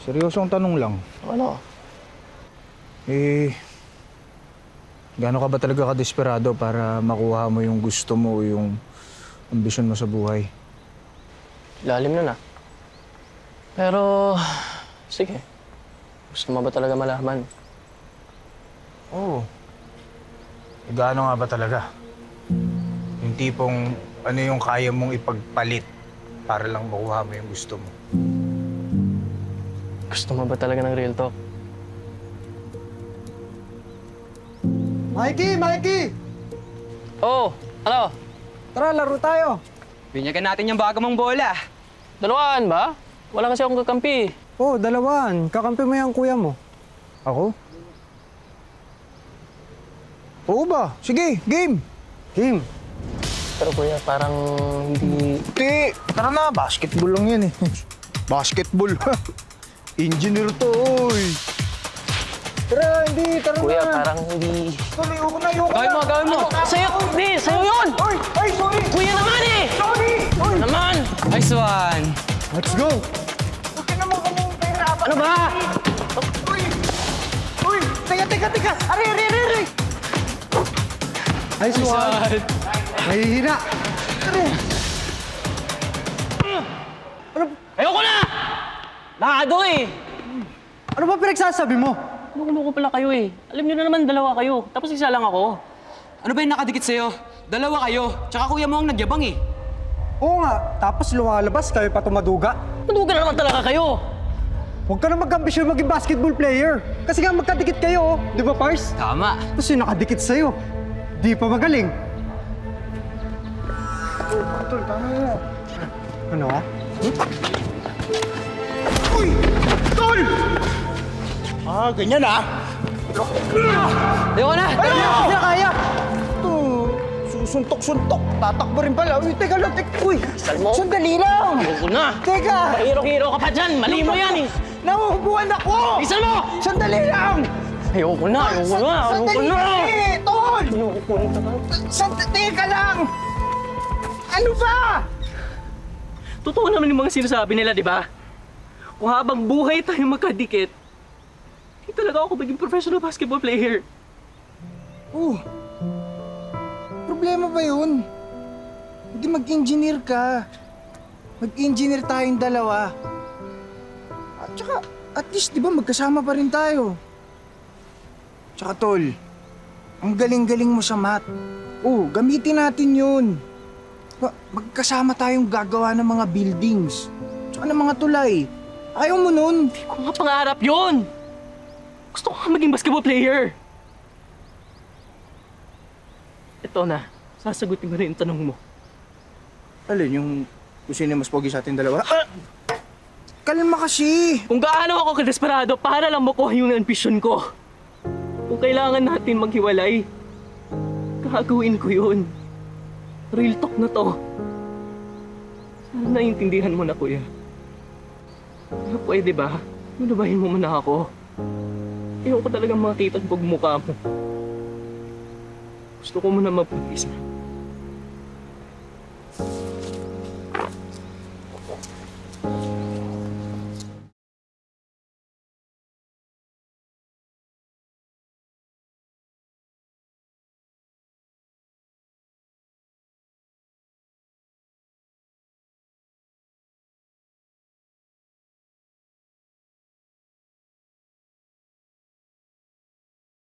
seryosong tanong lang. Ano? Gaano ka ba talaga kadesperado para makuha mo yung gusto mo o yung ambisyon mo sa buhay? Lalim na na. Pero, sige. Gusto mo ba talaga malaman? Oo. Gaano nga ba talaga? Yung tipong ano yung kaya mong ipagpalit para lang makuha mo yung gusto mo. Gusto mo ba talaga ng real talk? Mikey! Mikey! Oh, ano? Tara, laro tayo. Binyagan natin yung bago mong bola. Dalawaan ba? Wala kasi akong kakampi. Oh, dalawan. Kakampi mo yung kuya mo. Ako? Oo ba? Sige, game! Game. Pero kuya, parang hindi... Ti! Tara na, basketball lang yan eh. Basketball. Engineer to, oy! Tara, hindi, tara Kuya, na. parang hindi... Sorry, ayoko na, ayoko na. Gawin mo! Sa'yo! Hindi! Sa'yo yun! Oy! Ay, sorry! Kuya naman eh! Sorry! Oy! Naman! Nice one! Let's go! Huwag ka naman kamong pahirapan. Ano ba? Uy! Uy! Teka! Ari! Nice one! Nahihina! Ayoko na! Nakado eh! Ano ba pinagsasabi mo? Loko-loko pala kayo eh. Alam niyo na naman, dalawa kayo. Tapos isa lang ako. Ano ba yung nakadikit sa'yo? Dalawa kayo. Tsaka kuya mo ang nagyabang eh. Oo nga, tapos lumalabas kayo pa tumaduga. Maduga na naman talaga kayo! Huwag ka na mag-ambisyon maging basketball player. Kasi nga magkadikit kayo, di ba, Pars? Tama. Tapos yung nakadikit sa'yo, di pa magaling. Tol, tama na. Ano ha? Uy! Tol! Ganyan ah! Ayoko na! Hindi na kaya! Ito, susuntok-suntok. Tatakbo rin pala. Uy, teka lang. Uy! mo. Sandali lang! Ayoko na! Teka! Hiro-hiro ka pa dyan! Mali mo yan eh! Nahuhubuan ako! Isan mo! Sandali lang! Ayoko na! Sandali lang eh! Tol! Ayoko na! Teka lang! Ano ba? Totoo naman yung mga sinasabi nila, di ba? Kung habang buhay tayo magkadikit, hindi talaga ako maging professional basketball player. Problema ba yun? Hindi mag-engineer ka. Mag-engineer tayong dalawa. At saka, at least, di ba, magkasama pa rin tayo. Tsaka, Tol, ang galing-galing mo sa math. Gamitin natin yun. Magkasama tayong gagawa ng mga buildings. Tsaka ng mga tulay. Ayaw mo nun. Hindi ko nga pangarap yun! Gusto ko nga maging basketball player. Ito na, sasagutin ko na yung tanong mo. Alin, yung kung sino mas pogi sa ating dalawa? Kalma kasi. Kung gaano ako kadesperado para lang makuha yung ambisyon ko. Kung kailangan natin maghiwalay, gagawin ko yun. Real talk na to. Sana naiintindihan mo na, kuya. Pero pwede ba? Lunabahin mo muna ako. Ayoko talagang makita ang pagmukha mo. Gusto ko muna mapag-isip.